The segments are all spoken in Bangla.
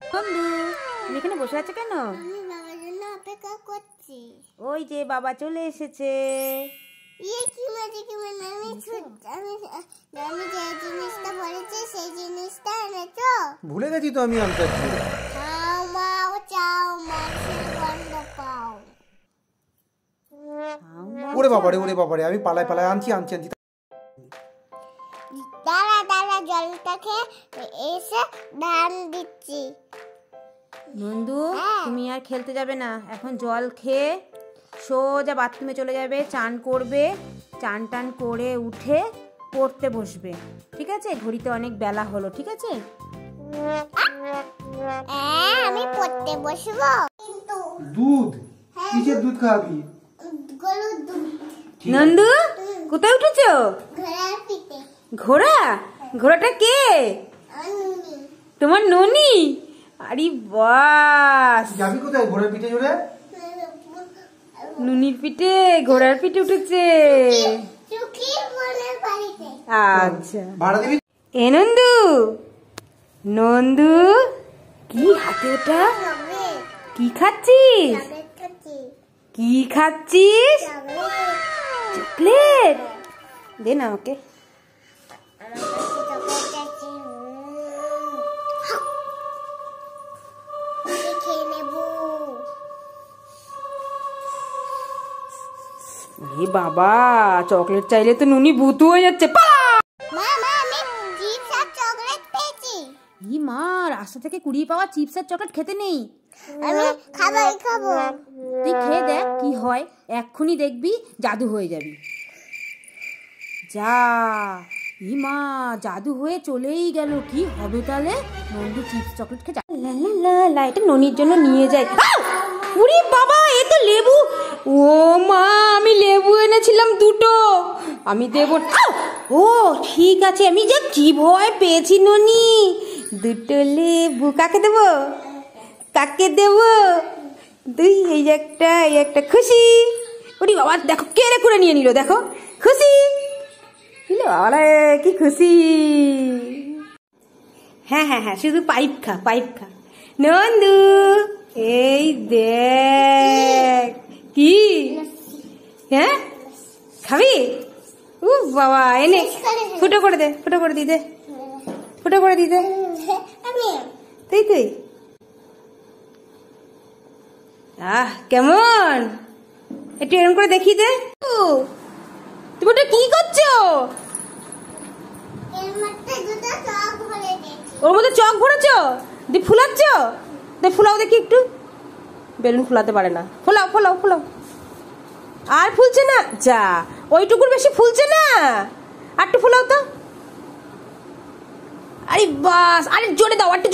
বন্ধু, তুমি এখানে বসে আছো কেন? আমি বাবার জন্য অপেক্ষা করছি। ওই যে বাবা চলে এসেছে। কি মজা কি মজা! আমি যে জিনিসটা বলেছি সেই জিনিসটা এনেছো? ভুলে গেছি তো আমি আনতে। খাও মাও চাও মাছের গন্ধ পাও। ওরে বাবারে আমি পালায় পালায় আনছি। দাঁড়া দাঁড়া, জলটা খেয়ে এসে ধান দিচ্ছি। নন্দু, তুমি আর খেলতে যাবে না। এখন জল খেয়ে সোজা বাথরুমে চলে যাবে, চান করবে, চান টান করে উঠে পড়তে বসবে, ঠিক আছে? ঘড়িতে অনেক বেলা হলো, ঠিক আছে? আমি পড়তে বসবো। দুধ? কিসের দুধ খাবি? গরুর দুধ। নন্দু, কোথায় উঠেছো? ঘোড়ার পিঠে। ঘোড়া? ঘোড়াটা কে? নুনি। তোমার ননি? আরে বাস, যাবি কোথায় ঘোড়ার পিঠে চড়ে? নুনির পিঠে ঘোড়ার পিঠে উঠেছে। চুকি বোনের বাড়িতে। আচ্ছা, ভাড়া দিবি? এ নন্দু, নন্দু, কি হাতে ওটা? কি খাচ্ছিস? কি খাচ্ছিস? চকলেট? দে না আমাকে। এ বাবা, চকলেট চাইলে তো নুনি ভূতু হয়ে যাচ্ছে। ই মা, রাস্তা থেকে কুড়িয়ে পাওয়া চিপস আর চকলেট খেতে নেই। আমি খাবো। তুই খেয়ে দেখ কি হয়, এক্ষুনি দেখবি জাদু হয়ে যাবি। যা, ই মা, জাদু হয়ে চলেই গেল। কি হবে তাহলে? নন্দু চিপস চকলেট খেয়ে লা, এটা ননির জন্য নিয়ে যাই। উরি বাবা, এ তো লেবু। ও মা, আমি লেবু এনেছিলাম দুটো, আমি দেব। ও ঠিক আছে, আমি যা কি ভয় পেয়েছি ননি। দুটো লেবু কাকে দেব? কাকে দেব? তুই এই একটা খুশি। ওরে বাবা, দেখো কেড়ে করে নিয়ে নিল, দেখো খুশি। বাবা কি খুশি। হ্যাঁ হ্যাঁ হ্যাঁ, শুধু পাইপ খা। নন্দু, এই দেখ। কি? হ্যাঁ খাবি? ও বাবা, এনে ফুটো করে দিই দে। তুই কেমন? একটু এরকম করে দেখি দে। তুমি ওটা কি করছো? ওর মধ্যে চক ভরেছো? দিয়ে ফুলাচ্ছ? ফুলাও দেখি একটু। বেলুন ফুলাতে পারে না। ফোলাও। আর ফুলছে না? যা, ওইটুকুর বেশি ফুলছে না। আর একটু ফুলাও তো। আরে বাস, আরে জোরে দাও, একটু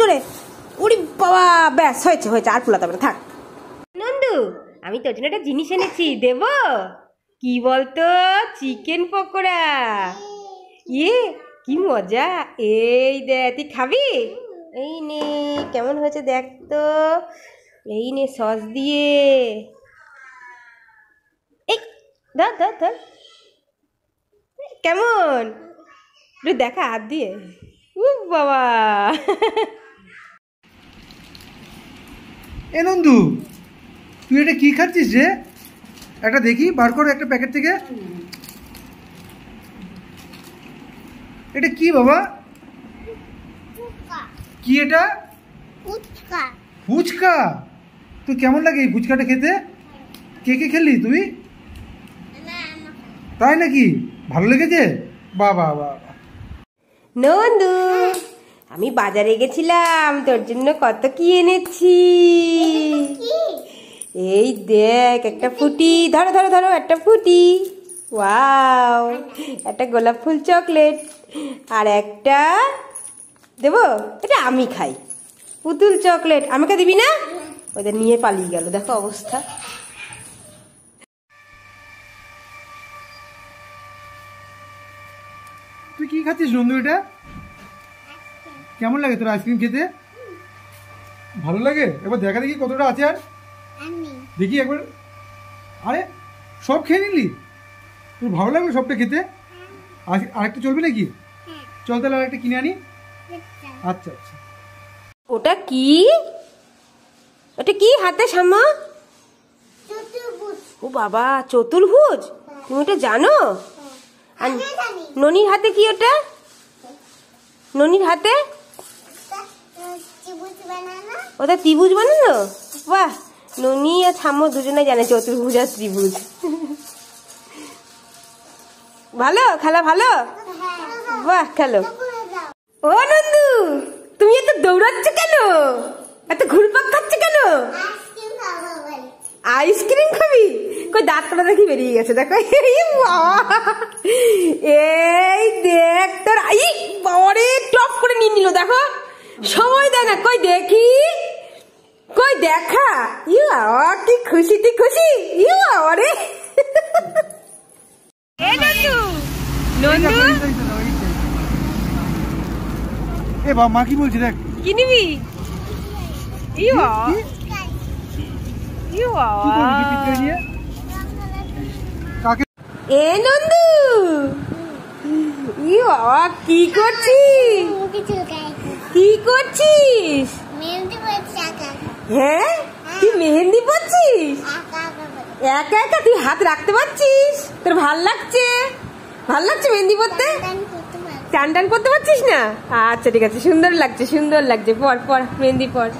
জোরে। ওরে বাবা, ব্যাস হয়েছে, আর ফুলাতে হবে না, থাক। নন্দু, আমি তোর জন্য একটা জিনিস এনেছি, দেব? কি বলতো? চিকেন পকোড়া। কি মজা। এই দে, তুই খাবি? এই নে, কেমন হয়েছে দেখ তো। এই নে সস দিয়ে। এই ধর। কেমন একটু দেখা হাত দিয়ে। বাবা। এ নন্দু, তুই এটা কি খাচ্ছিস রে? একটা দেখি, বার কর একটা প্যাকেট থেকে। এটা কি বাবা? কি এটা? ফুচকা। তুই কেমন লাগে এই ফুচকাটা খেতে? কে খেলি তুই? তাই নাকি? ভালো লেগেছে? বাবা। নন্দু, আমি বাজারে গেছিলাম, তোর জন্য কত কি এনেছি। এই দেখ, একটা ফুটি। ধরো একটা ফুটি। ওয়াও, একটা গোলাপ ফুল চকলেট, আর একটা দেবো, এটা আমি খাই, পুতুল চকলেট। আমাকে দিবি না? ওদের নিয়ে পালিয়ে গেল, দেখো অবস্থা। তুই কি খাচ্ছিস নন্দু এটা? কেমন লাগে তোর আইসক্রিম খেতে? ভালো লাগে? একবার দেখা দেখি কতটা আছে। আর দেখি একবার। আরে সব খেয়ে নিলি? তোর ভালো লাগলো সবটা খেতে? আরেকটা চলবে নাকি? চল তাহলে আরেকটা কিনে আনি। আচ্ছা। ওটা কি? ওটা কি হাতে শামা? ও বাবা, চতুর্ভুজ। তুমি ওটা জানো? আর ননির হাতে কি ওটা? ননির হাতে ওটা ত্রিভুজ বানানো। বাহ, ননি আর ঠাম্মা দুজনে জানে চতুর্ভুজ আর ত্রিভুজ। ভালো খেলা, ভালো। বাহ, খেলো। ও নন্দু, তুমি এত দৌড়াচ্ছ কেন? এত ঘুরপাক খাচ্ছ কেন? আইসক্রিম খাবি? কই দাঁতটা দেখি বেরিয়ে গেছে, দেখো। এই দেখ তোর, আই বাবারে, টপ করে নিয়ে নিল, দেখো। সময় দেয় না, কই দেখি, কই দেখা। ইউ বাবা, কি খুশি, তুই খুশি? ইউ বাবারে। এ নন্দু, নন্দু, এ বাবা, মা কি বলছি দেখ। কি নিবি? ইউ বাবা, ইউ বাবা। এ নন্দু, ইউ বাবা, কি করছিস? কি করছিস? হ্যাঁ, তুই মেহেন্দি পড়ছিস? একা একা তুই হাত রাখতে পারছিস? তোর ভাল লাগছে? ভাল লাগছে মেহেন্দি পড়তে? টান টান করতে পারছিস না? আচ্ছা ঠিক আছে, সুন্দর লাগছে, সুন্দর লাগছে। পড় পড়, মেহেন্দি পড়।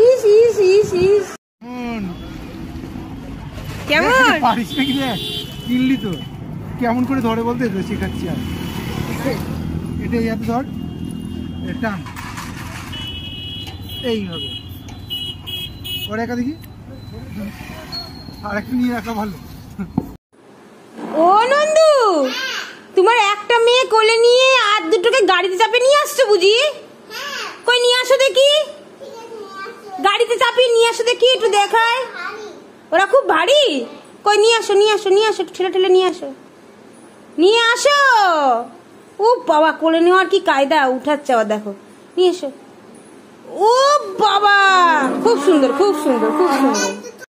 ইস ইস ইস ইস, কেমন পারিস নাকি? দেখ কিনলি তো, কেমন করে ধরে বলতে শেখাচ্ছি। আর এটা এই হাতে ধর, এটা এইভাবে ওর একা দেখি, আর একটা নিয়ে রাখা ভালো। ও নন্দু, তোমার একটা মেয়ে কোলে নিয়ে আর দুটোকে গাড়িতে চাপে নিয়ে আসছো বুঝি? কই নিয়ে আসো দেখি, গাড়িতে চাপিয়ে নিয়ে আসো দেখি, একটু দেখায়। ওরা খুব ভারী। কই নিয়ে আসো, নিয়ে আসো, নিয়ে আসো, ঠেলে ঠেলে নিয়ে আসো, নিয়ে আসো। ও বাবা, কোলে নেওয়ার কি কায়দা, উঠাচ্ছে আবার, দেখো। নিয়ে এসো। ও বাবা, খুব সুন্দর, খুব সুন্দর, খুব সুন্দর।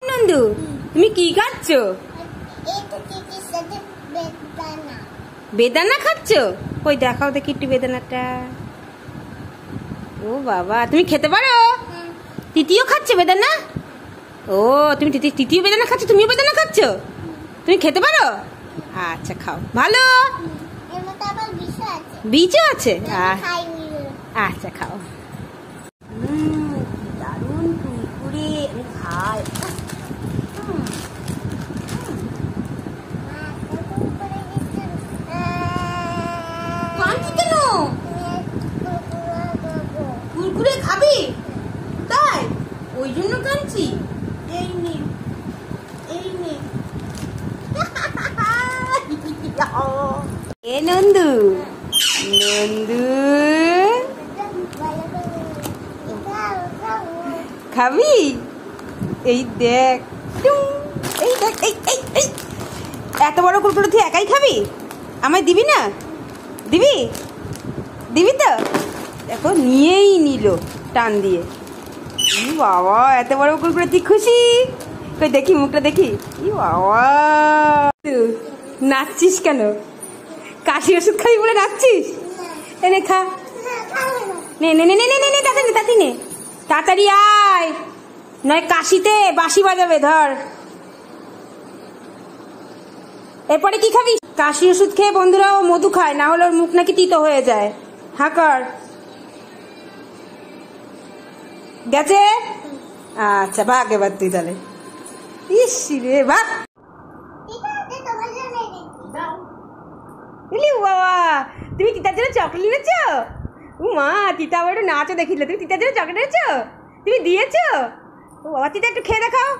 নন্দু, তুমি কি খাচ্ছ? বেদানা খাচ্ছ? কই দেখাও দেখি একটু বেদানাটা। ও বাবা, তুমি খেতে পারো? তৃতীয় খাচ্ছে বেদানা? ও, তুমি তৃতীয় বেদানা খাচ্ছ? তুমিও বেদানা খাচ্ছ? তুমি খেতে পারো? আচ্ছা, খাও, ভালো। বীজও আছে? আচ্ছা, খাও। দারুণ কুড়কুড়ে, আমি খাই। কেন কুরকুরে খাবি? তাই ওই জন্য কাঁদছি। এই নে, এই নে। এ নন্দু, নন্দু, খাবি? এই দেখ, এই দেখ, এই এই এই এত বড় কুরকুরে তুই একাই খাবি? আমায় দিবি না? দিবি? দিবি তো? দেখো, নিয়েই নিল টান দিয়ে। বাবা, এত বড় কুরকুরে, তুই খুশি? কই দেখি, মুখটা দেখি। বাবা, নাচছিস কেন? কাশি ওষুধ খাবি বলে নাচছিস? এনে খা। নে নে নে নে নে নে, তাড়াতাড়ি তাড়াতাড়ি নে, তাড়াতাড়ি আয়, নয় কাশিতে বাঁশি বাজাবে। ধর, এরপরে কি খাবি? কাশি ওষুধ খেয়ে বন্ধুরা ও মধু খায়, না হলে ওর মুখ নাকি তিতো হয়ে যায়। হাঁকর গেছে? আচ্ছা, ভাগ এবার তুই তাহলে। ইস রে, ভাগ। বাবা, তুমি তিতার জন্য চকলেট এনেছ? ও মা, তিতা আবার একটু নাচও দেখিলে। তুমি তিতার জন্য চকলেট এনেছ? তুমি দিয়েছ? ও বাবা, তিতা একটু খেয়ে দেখাও।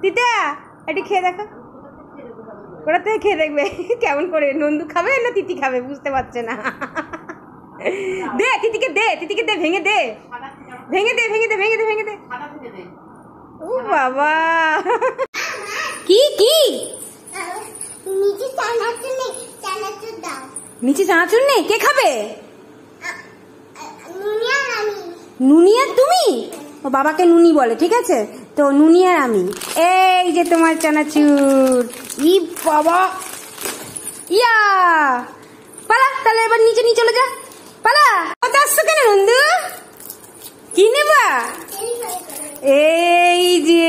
তিতা একটু খেয়ে দেখো। ওরা তো খেয়ে দেখবে কেমন করে। নন্দু খাবে না তিতি খাবে বুঝতে পারছে না। দে তিতিকে, দে তিতিকে, দে, ভেঙে দে, ভেঙে দে, ভেঙে দে, ভেঙে দে, ভেঙে দে। ও বাবা, কি কি? নিচে চানাচুর নেই? কে খাবে? নুনি আর তুমি? ও বাবাকে নুনি বলে, ঠিক আছে তো। নুনি আর আমি। এই যে তোমার চানাচুর। ই বাবা, ইয়া, পালা তাহলে, এবার নিচে নিয়ে চলে যা, পালা। কত আসছো কেন নন্দু? এই যে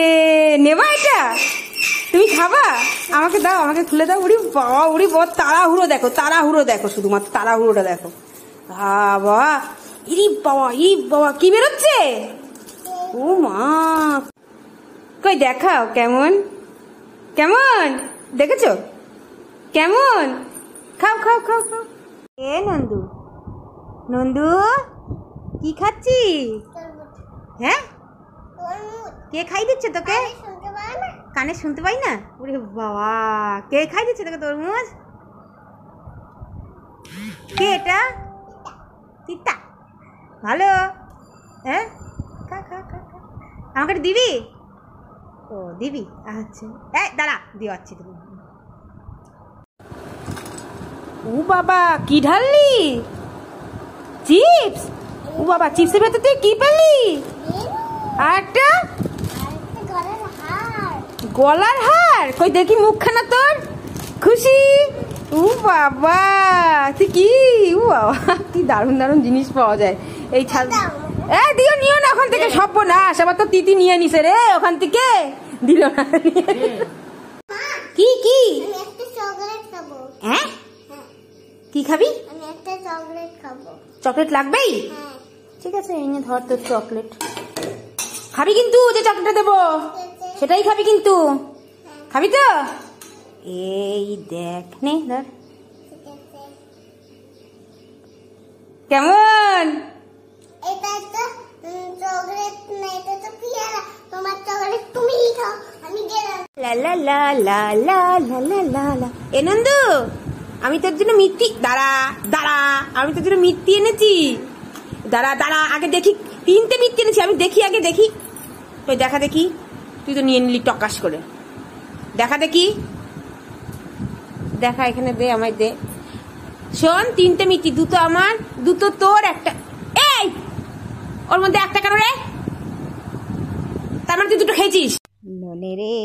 নেবা এটা, তুমি খাবা? আমাকে দাও, আমাকে খুলে দাও। উড়ি বাবা, উড়ি বাবা, তাড়াহুড়ো দেখো, তাড়াহুড়ো দেখো, শুধুমাত্র তাড়াহুড়োটা দেখো। বাবা, ইরি বাবা, কি বেরোচ্ছে? ও মা, কই দেখাও কেমন কেমন, দেখেছো কেমন? খাও খাও খাও খাও। এ নন্দু, নন্দু কি খাচ্ছি? হ্যাঁ, কে খাই দিচ্ছে তোকে? কানে শুনতে পাই না? ওরে বাবা, কে খাই দিচ্ছে তোকে তরমুজ? কে এটা? তিতা ভালো? হ্যাঁ, খা খা খা খা। আমাকে দিবি? ও দিবি, আচ্ছা। এই দাঁড়া, দিওয়াচ্ছি তুমি। ও বাবা, কি ঢাললি? চিপস? ও বাবা, চিপসের ভেতর তুই কি পেলি? আর একটা গলার হার, কই দেখি মুখখানা তোর, খুশি? ও বাবা, তুই কি, ও বাবা, কি দারুণ দারুণ জিনিস পাওয়া যায় এই ছাল। দিও, নিও না ওখান থেকে, সব না সবার তো তিতি নিয়ে নিছে রে ওখান থেকে, দিল না। কি কি? হ্যাঁ, কি খাবি? চকলেট লাগবেই? ঠিক আছে, এনে ধর তোর চকলেট। খাবি কিন্তু, যে চকলেটটা দেবো সেটাই খাবি কিন্তু, খাবি তো? এই দেখ, নে ধর। কেমন? এটা তো চকলেট না, এটা তো পেয়ারা। তোমার চকলেট তুমি খাও, আমি গেলাম। লা লা লা লা লা লা লা লা লা। এ নন্দু, আমি তোর জন্য মিষ্টি, দাঁড়া দাঁড়া, আমি তোর জন্য মিষ্টি এনেছি। দাঁড়া দাঁড়া, আগে দেখি, 3টে মিষ্টি এনেছি, আমি দেখি, আগে দেখি। তুই দেখা দেখি, তুই তো নিয়ে নিলি টকাশ করে। দেখা দেখি, দেখা, এখানে দে, আমায় দে। শোন, 3টে মিষ্টি, 2টো আমার, 2টো তোর, একটা। এই, ওর মধ্যে একটা কেন রে? তার মানে তুই 2টো খেয়েছিস? ননে রে,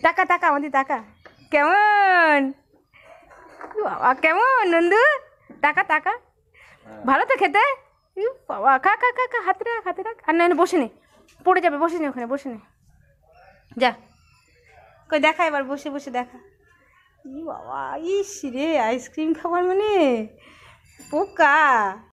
টাকা টাকা, আমাদের টাকা। কেমন বাবা, কেমন নন্দু? টাকা টাকা, ভালো তো খেতে? বাবা, খা খা খা খা, হাতে রাখ, হাতে রাখ। আর না, বসে নে, পড়ে যাবে, বসে নে ওখানে, বসে নে, যা। কই দেখা, এবার বসে বসে দেখা। ই বাবা, ইস রে, আইসক্রিম খাবার মানে পোকা।